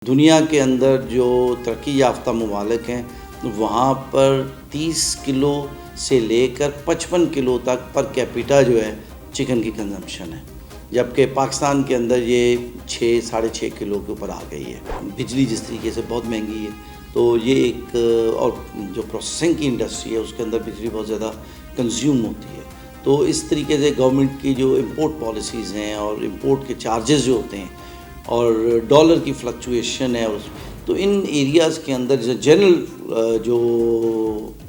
دنیا کے اندر جو ترقی یافتہ ممالک ہیں وہاں پر 30 کلو سے لے کر 55 کلو تک پر کیپیٹا جو ہے چکن کی کنزمپشن ہے، جبکہ پاکستان کے اندر یہ 6-6.5 کلو کے اوپر آ گئی ہے۔ بجلی جس طریقے سے بہت مہنگی ہے تو یہ ایک اور جو پروسیسنگ کی انڈسٹری ہے اس کے اندر بجلی بہت زیادہ کنزیوم ہوتی ہے، تو اس طریقے سے گورنمنٹ کی جو امپورٹ پالیسیز ہیں اور امپورٹ کے چارجز جو ہوتے ہیں اور ڈالر کی فلکچویشن ہے، تو ان ایریاز کے اندر جنرل جو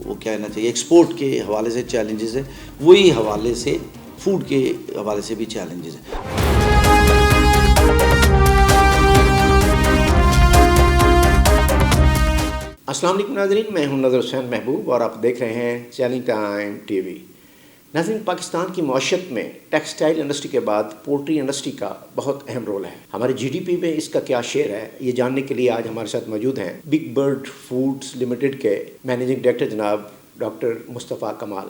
وہ کہنا چاہیے ایکسپورٹ کے حوالے سے چیلنجز ہیں، وہی حوالے سے فوڈ کے حوالے سے بھی چیلنجز ہیں۔ السلام علیکم ناظرین، میں ہوں نظر حسین محبوب اور آپ دیکھ رہے ہیں چیلنج ٹائم ٹی وی۔ ناظرین، پاکستان کی معیشت میں ٹیکسٹائل انڈسٹری کے بعد پولٹری انڈسٹری کا بہت اہم رول ہے۔ ہمارے جی ڈی پی میں اس کا کیا شیئر ہے، یہ جاننے کے لیے آج ہمارے ساتھ موجود ہیں بگ برڈ فوڈز لمیٹڈ کے مینیجنگ ڈائریکٹر جناب ڈاکٹر مصطفیٰ کمال۔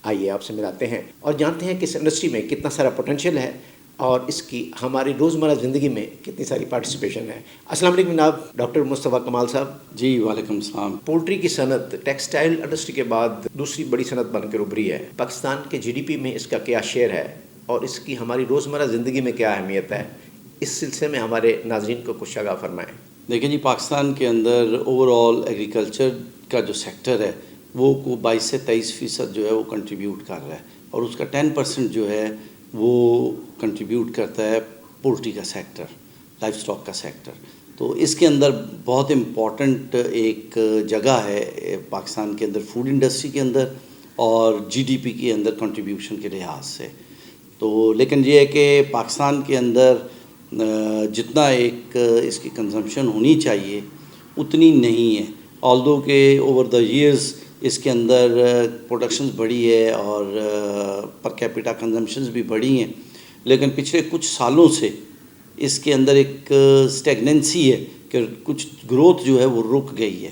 آئیے آپ سے ملاتے ہیں اور جانتے ہیں کہ اس انڈسٹری میں کتنا سارا پوٹینشیل ہے اور اس کی ہماری روزمرہ زندگی میں کتنی ساری پارٹیسپیشن ہے۔ السلام علیکم جناب ڈاکٹر مصطفیٰ کمال صاحب۔ جی وعلیکم السلام۔ پولٹری کی صنعت ٹیکسٹائل انڈسٹری کے بعد دوسری بڑی صنعت بن کر ابھری ہے۔ پاکستان کے جی ڈی پی میں اس کا کیا شیئر ہے اور اس کی ہماری روزمرہ زندگی میں کیا اہمیت ہے، اس سلسلے میں ہمارے ناظرین کو کچھ آگاہ فرمائیں۔ دیکھیں جی، پاکستان کے اندر اوور آل ایگریکلچر کا جو سیکٹر ہے وہ 22 سے 23% جو ہے وہ کنٹریبیوٹ کر رہا ہے، اور اس کا 10% جو ہے وہ کنٹریبیوٹ کرتا ہے پولٹری کا سیکٹر، لائف سٹاک کا سیکٹر۔ تو اس کے اندر بہت امپورٹنٹ ایک جگہ ہے پاکستان کے اندر فوڈ انڈسٹری کے اندر اور جی ڈی پی کے اندر کنٹریبیوشن کے لحاظ سے۔ تو لیکن یہ ہے کہ پاکستان کے اندر جتنا ایک اس کی کنزمپشن ہونی چاہیے اتنی نہیں ہے، آلدو کہ اوور دا ایئرز اس کے اندر پروڈکشنز بڑھی ہے اور پر کیپیٹا کنزمپشنز بھی بڑھی ہیں، لیکن پچھلے کچھ سالوں سے اس کے اندر ایک سٹیگننسی ہے کہ کچھ گروتھ جو ہے وہ رک گئی ہے۔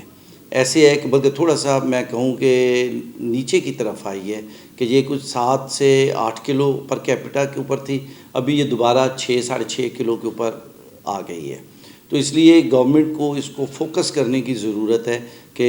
ایسے ہے کہ بلکہ تھوڑا سا میں کہوں کہ نیچے کی طرف آئی ہے کہ یہ کچھ 7 سے 8 کلو پر کیپیٹا کے اوپر تھی، ابھی یہ دوبارہ 6-6.5 کلو کے اوپر آ گئی ہے۔ تو اس لیے گورنمنٹ کو اس کو فوکس کرنے کی ضرورت ہے کہ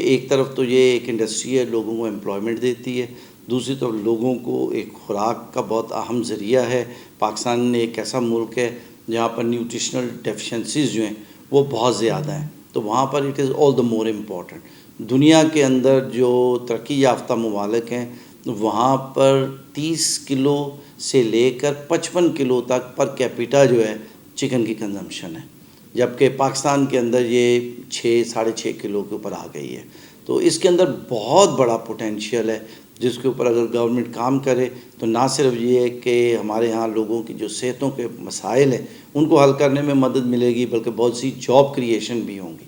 ایک طرف تو یہ ایک انڈسٹری ہے، لوگوں کو امپلائمنٹ دیتی ہے، دوسری طرف لوگوں کو ایک خوراک کا بہت اہم ذریعہ ہے۔ پاکستان ایک ایسا ملک ہے جہاں پر نیوٹریشنل ڈیفیشنسیز جو ہیں وہ بہت زیادہ ہیں، تو وہاں پر it is all the more important. دنیا کے اندر جو ترقی یافتہ ممالک ہیں وہاں پر 30 کلو سے لے کر 55 کلو تک پر کیپیٹا جو ہے چکن کی کنزمپشن ہے، جبکہ پاکستان کے اندر یہ 6-6.5 کلو کے اوپر آ گئی ہے۔ تو اس کے اندر بہت بڑا پوٹینشیل ہے جس کے اوپر اگر گورنمنٹ کام کرے تو نہ صرف یہ ہے کہ ہمارے ہاں لوگوں کی جو صحتوں کے مسائل ہیں ان کو حل کرنے میں مدد ملے گی، بلکہ بہت سی جاب کریشن بھی ہوں گی۔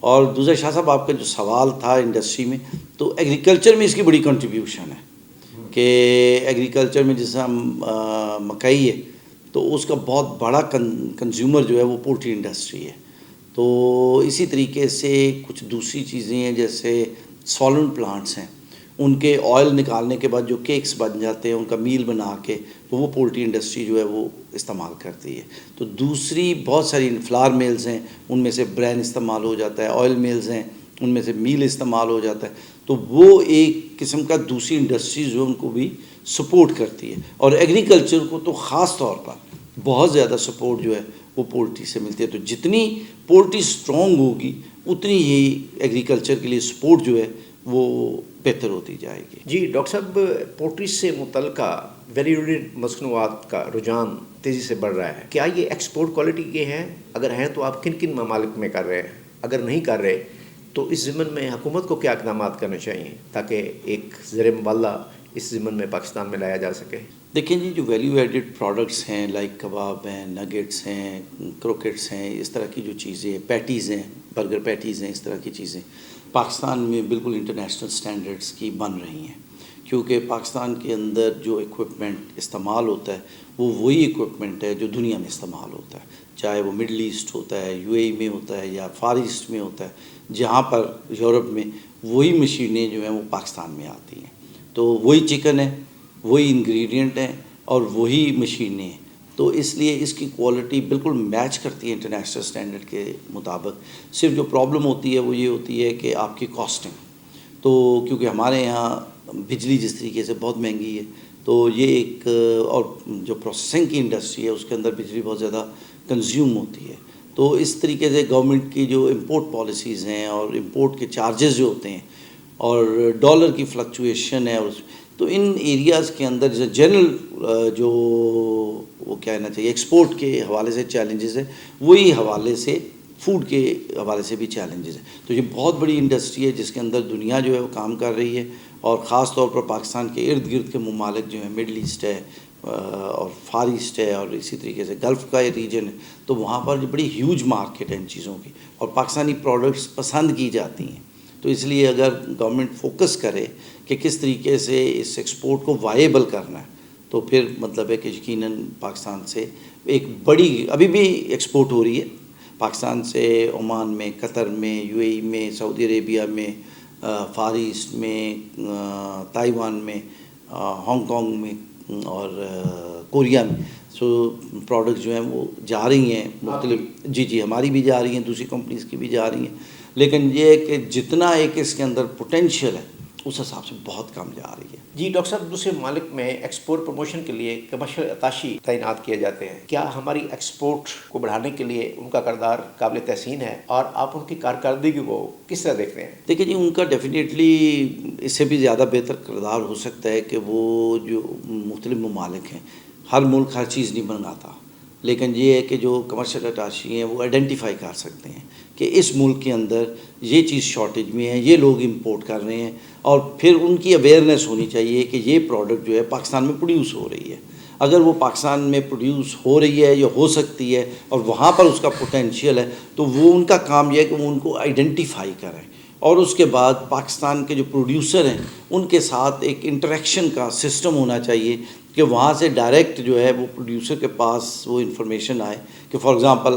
اور دوسرا شاہ صاحب، آپ کا جو سوال تھا انڈسٹری میں، تو ایگریکلچر میں اس کی بڑی کنٹریبیوشن ہے کہ ایگریکلچر میں جیسے ہم مکئی ہے تو اس کا بہت بڑا کنزیومر جو ہے وہ پولٹری انڈسٹری ہے۔ تو اسی طریقے سے کچھ دوسری چیزیں ہیں جیسے سولنٹ پلانٹس ہیں، ان کے آئل نکالنے کے بعد جو کیکس بن جاتے ہیں ان کا میل بنا کے وہ پولٹری انڈسٹری جو ہے وہ استعمال کرتی ہے۔ تو دوسری بہت ساری فلاور میلز ہیں، ان میں سے برین استعمال ہو جاتا ہے، آئل میلز ہیں ان میں سے میل استعمال ہو جاتا ہے، تو وہ ایک قسم کا دوسری انڈسٹری جو ان کو بھی سپورٹ کرتی ہے۔ اور ایگریکلچر کو تو خاص طور پر بہت زیادہ سپورٹ جو ہے وہ پولٹری سے ملتی ہے۔ تو جتنی پولٹری اسٹرانگ ہوگی اتنی ہی ایگریکلچر کے لیے سپورٹ جو ہے وہ بہتر ہوتی جائے گی۔ جی ڈاکٹر صاحب، پولٹری سے متعلقہ ویلیوڈ مصنوعات کا رجحان تیزی سے بڑھ رہا ہے، کیا یہ ایکسپورٹ کوالٹی کے ہیں؟ اگر ہیں تو آپ کن کن ممالک میں کر رہے ہیں؟ اگر نہیں کر رہے تو اس ضمن میں حکومت کو کیا اقدامات کرنے چاہیے تاکہ ایک زیر مبالغہ اس ضمن میں پاکستان میں لایا جا سکے؟ دیکھیں جی، جو ویلیو ایڈڈ پروڈکٹس ہیں لائک کباب ہیں، نگیٹس ہیں، کروکٹس ہیں، اس طرح کی جو چیزیں، پیٹیز ہیں، برگر پیٹیز ہیں، اس طرح کی چیزیں پاکستان میں بالکل انٹرنیشنل سٹینڈرڈز کی بن رہی ہیں، کیونکہ پاکستان کے اندر جو ایکوپمنٹ استعمال ہوتا ہے وہ وہی ایکوپمنٹ ہے جو دنیا میں استعمال ہوتا ہے، چاہے وہ مڈل ایسٹ ہوتا ہے، یو اے ای میں ہوتا ہے یا فار ایسٹ میں ہوتا ہے، جہاں پر یورپ میں وہی مشینیں جو ہیں وہ پاکستان میں آتی ہیں۔ تو وہی چکن ہے، وہی انگریڈینٹ ہیں اور وہی مشینیں ہیں، تو اس لیے اس کی کوالٹی بالکل میچ کرتی ہے انٹرنیشنل اسٹینڈرڈ کے مطابق. صرف جو پرابلم ہوتی ہے وہ یہ ہوتی ہے کہ آپ کی کاسٹنگ. تو کیونکہ ہمارے یہاں بجلی جس طریقے سے بہت مہنگی ہے تو یہ ایک، اور جو پروسیسنگ کی انڈسٹری ہے اس کے اندر بجلی بہت زیادہ کنزیوم ہوتی ہے. تو اس طریقے سے گورنمنٹ کی جو امپورٹ پالیسیز ہیں اور امپورٹ کے چارجز جو ہوتے ہیں اور ڈالر کی فلکچویشن ہے، تو ان ایریاز کے اندر جنرل جو وہ کہنا چاہیے ایکسپورٹ کے حوالے سے چیلنجز ہے، وہی حوالے سے فوڈ کے حوالے سے بھی چیلنجز ہیں. تو یہ بہت بڑی انڈسٹری ہے جس کے اندر دنیا جو ہے وہ کام کر رہی ہے، اور خاص طور پر پاکستان کے ارد گرد کے ممالک جو ہیں، مڈل ایسٹ ہے اور فار ایسٹ ہے، اور اسی طریقے سے گلف کا یہ ریجن ہے، تو وہاں پر بڑی ہیوج مارکیٹ ہے ان چیزوں کی، اور پاکستانی پروڈکٹس پسند کی جاتی ہیں. تو اس لیے اگر گورنمنٹ فوکس کرے کہ کس طریقے سے اس ایکسپورٹ کو وائیبل کرنا ہے، تو پھر مطلب ہے کہ یقیناً پاکستان سے ایک بڑی ابھی بھی ایکسپورٹ ہو رہی ہے پاکستان سے عمان میں، قطر میں، یو اے ای میں، سعودی عربیہ میں، فار ایسٹ میں، تائیوان میں، ہانگ کانگ میں اور کوریا میں. سو پروڈکٹس جو ہیں وہ جا رہی ہیں مختلف. جی ہماری بھی جا رہی ہیں، دوسری کمپنیز کی بھی جا رہی ہیں، لیکن یہ ہے کہ جتنا ایک اس کے اندر پوٹینشیل ہے اس حساب سے بہت کم جا رہی ہے. جی ڈاکٹر صاحب، دوسرے ممالک میں ایکسپورٹ پروموشن کے لیے کمرشل اتاشی تعینات کیے جاتے ہیں. کیا ہماری ایکسپورٹ کو بڑھانے کے لیے ان کا کردار قابل تحسین ہے، اور آپ ان کی کارکردگی کو کس طرح دیکھتے ہیں؟ دیکھیں جی، ان کا ڈیفینیٹلی اس سے بھی زیادہ بہتر کردار ہو سکتا ہے کہ وہ جو مختلف ممالک ہیں، ہر ملک ہر چیز نہیں منگاتا، لیکن یہ ہے کہ جو کمرشل اٹاشی ہیں وہ آئیڈینٹیفائی کر سکتے ہیں کہ اس ملک کے اندر یہ چیز شارٹیج میں ہے، یہ لوگ امپورٹ کر رہے ہیں، اور پھر ان کی اویئرنیس ہونی چاہیے کہ یہ پروڈکٹ جو ہے پاکستان میں پروڈیوس ہو رہی ہے. اگر وہ پاکستان میں پروڈیوس ہو رہی ہے یا ہو سکتی ہے اور وہاں پر اس کا پوٹینشیل ہے، تو وہ ان کا کام یہ ہے کہ وہ ان کو آئیڈینٹیفائی کریں، اور اس کے بعد پاکستان کے جو پروڈیوسر ہیں ان کے ساتھ ایک انٹریکشن کا سسٹم ہونا چاہیے کہ وہاں سے ڈائریکٹ جو ہے وہ پروڈیوسر کے پاس وہ انفارمیشن آئے کہ فار ایگزامپل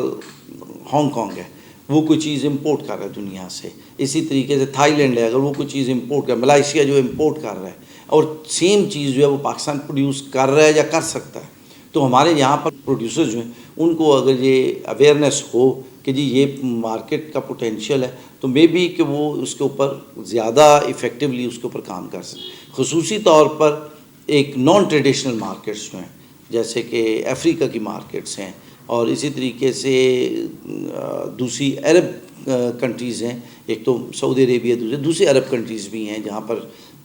ہانگ کانگ ہے، وہ کوئی چیز امپورٹ کر رہا ہے دنیا سے، اسی طریقے سے تھائی لینڈ ہے، اگر وہ کوئی چیز امپورٹ کر، ملائیشیا جو امپورٹ کر رہا ہے اور سیم چیز جو ہے وہ پاکستان پروڈیوس کر رہا ہے یا کر سکتا ہے، تو ہمارے یہاں پر پروڈیوسر جو ہیں ان کو اگر یہ اویئرنیس ہو کہ جی یہ مارکیٹ کا پوٹینشیل ہے، تو مے بی کہ وہ اس کے اوپر زیادہ افیکٹولی اس کے اوپر کام کر سکیں. خصوصی طور پر ایک نان ٹریڈیشنل مارکیٹس جو ہیں جیسے کہ افریقہ کی مارکیٹس ہیں، اور اسی طریقے سے دوسری عرب کنٹریز ہیں، ایک تو سعودی عربیہ، دوسری عرب کنٹریز بھی ہیں جہاں پر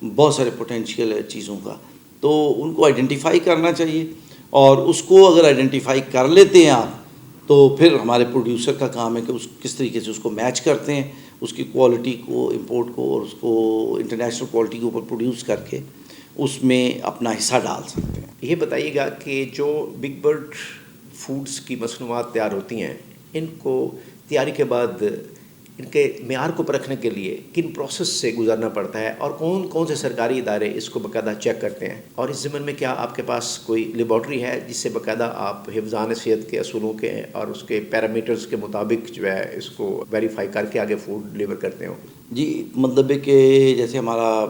بہت سارے پوٹینشیل ہے چیزوں کا، تو ان کو آئیڈینٹیفائی کرنا چاہیے. اور اس کو اگر آئیڈینٹیفائی کر لیتے ہیں آپ، تو پھر ہمارے پروڈیوسر کا کام ہے کہ اس کس طریقے سے اس کو میچ کرتے ہیں، اس کی کوالٹی کو، امپورٹ کو، اور اس کو انٹرنیشنل کوالٹی کے اوپر پروڈیوس کر کے اس میں اپنا حصہ ڈال سکتے ہیں. یہ بتائیے گا کہ جو بگ برڈ فوڈز کی مصنوعات تیار ہوتی ہیں، ان کو تیاری کے بعد ان کے معیار کو پرکھنے کے لیے کن پروسیس سے گزرنا پڑتا ہے، اور کون کون سے سرکاری ادارے اس کو باقاعدہ چیک کرتے ہیں، اور اس ضمن میں کیا آپ کے پاس کوئی لیبارٹری ہے جس سے باقاعدہ آپ حفظان صحت کے اصولوں کے اور اس کے پیرامیٹرز کے مطابق جو ہے اس کو ویریفائی کر کے آگے فوڈ ڈلیور کرتے ہوں؟ جی مطلب ہے کہ جیسے ہمارا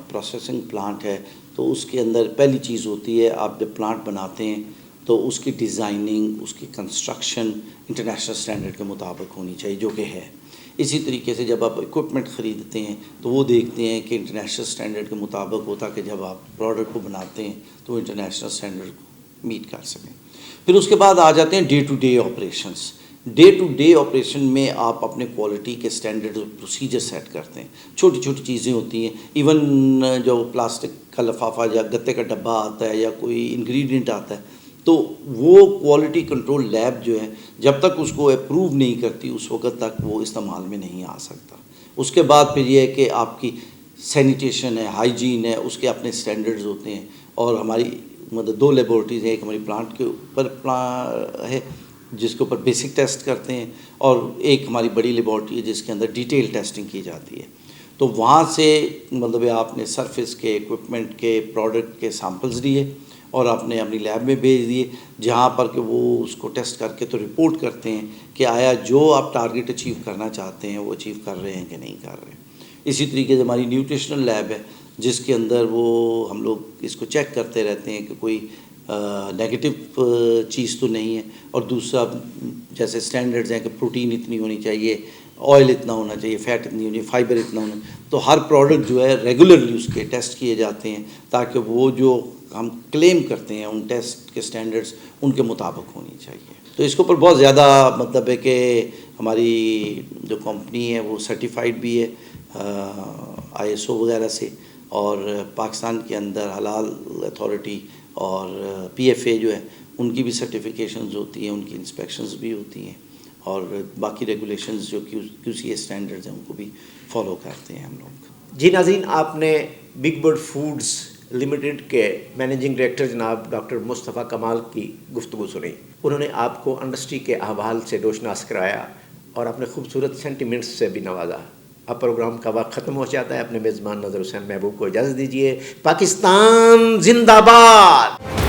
پروسیسنگ پلانٹ ہے، تو اس کے اندر پہلی چیز ہوتی ہے، آپ جب پلانٹ بناتے ہیں تو اس کی ڈیزائننگ، اس کی کنسٹرکشن انٹرنیشنل اسٹینڈرڈ کے مطابق ہونی چاہیے، جو کہ ہے. اسی طریقے سے جب آپ اکوپمنٹ خریدتے ہیں تو وہ دیکھتے ہیں کہ انٹرنیشنل اسٹینڈرڈ کے مطابق ہوتا کہ جب آپ پروڈکٹ کو بناتے ہیں تو وہ انٹرنیشنل اسٹینڈرڈ کو میٹ کر سکیں. پھر اس کے بعد آ جاتے ہیں day to day operations. Day to day operation میں آپ اپنے کوالٹی کے اسٹینڈرڈ پروسیجر سیٹ کرتے ہیں. چھوٹی چھوٹی چیزیں ہوتی ہیں، ایون جو پلاسٹک کا لفافہ یا گتے کا ڈبہ آتا ہے یا کوئی انگریڈینٹ آتا ہے، تو وہ کوالٹی کنٹرول لیب جو ہے جب تک اس کو اپروو نہیں کرتی اس وقت تک وہ استعمال میں نہیں آ سکتا. اس کے بعد پھر یہ ہے کہ آپ کی سینیٹیشن ہے، ہائیجین ہے، اس کے اپنے سٹینڈرڈز ہوتے ہیں. اور ہماری مطلب 2 لیبارٹریز ہیں، ایک ہماری پلانٹ کے اوپر ہے جس کے اوپر بیسک ٹیسٹ کرتے ہیں، اور ایک ہماری بڑی لیبارٹری ہے جس کے اندر ڈیٹیل ٹیسٹنگ کی جاتی ہے. تو وہاں سے مطلب آپ نے سرفس کے، ایکوپمنٹ کے، پروڈکٹ کے سیمپلز لیے اور آپ نے اپنی لیب میں بھیج دیے، جہاں پر کہ وہ اس کو ٹیسٹ کر کے تو رپورٹ کرتے ہیں کہ آیا جو آپ ٹارگیٹ اچیو کرنا چاہتے ہیں وہ اچیو کر رہے ہیں کہ نہیں کر رہے ہیں. اسی طریقے سے ہماری نیوٹریشنل لیب ہے جس کے اندر وہ ہم لوگ اس کو چیک کرتے رہتے ہیں کہ کوئی نیگیٹو چیز تو نہیں ہے. اور دوسرا جیسے اسٹینڈرڈز ہیں کہ پروٹین اتنی ہونی چاہیے, آئل اتنا ہونا چاہیے, فیٹ اتنی ہونی چاہیے, فائبر اتنا ہونا, تو ہر پروڈکٹ جو ہے ریگولرلی اس کے ٹیسٹ کیے جاتے ہیں تاکہ وہ جو ہم کلیم کرتے ہیں ان ٹیسٹ کے اسٹینڈرڈز ان کے مطابق ہونی چاہیے. تو اس کے اوپر بہت زیادہ مطلب ہے کہ ہماری جو کمپنی ہے وہ سرٹیفائڈ بھی ہے ISO وغیرہ سے, اور پاکستان کے اندر حلال اتھارٹی اور PFA جو ہے ان کی بھی سرٹیفیکیشنز ہوتی ہیں, ان کی انسپیکشنز بھی ہوتی ہیں, اور باقی ریگولیشنز جو QCA اسٹینڈرڈز ہیں ان کو بھی فالو کرتے ہیں ہم لوگ. جی ناظرین, آپ نے بگ برڈ فوڈز لمیٹڈ کے مینیجنگ ڈائریکٹر جناب ڈاکٹر مصطفیٰ کمال کی گفتگو سنی. انہوں نے آپ کو انڈسٹری کے احوال سے روشناس کرایا اور اپنے خوبصورت سینٹیمنٹس سے بھی نوازا. اب پروگرام کا وقت ختم ہو جاتا ہے. اپنے میزبان نظر حسین محبوب کو اجازت دیجیے. پاکستان زندہ باد.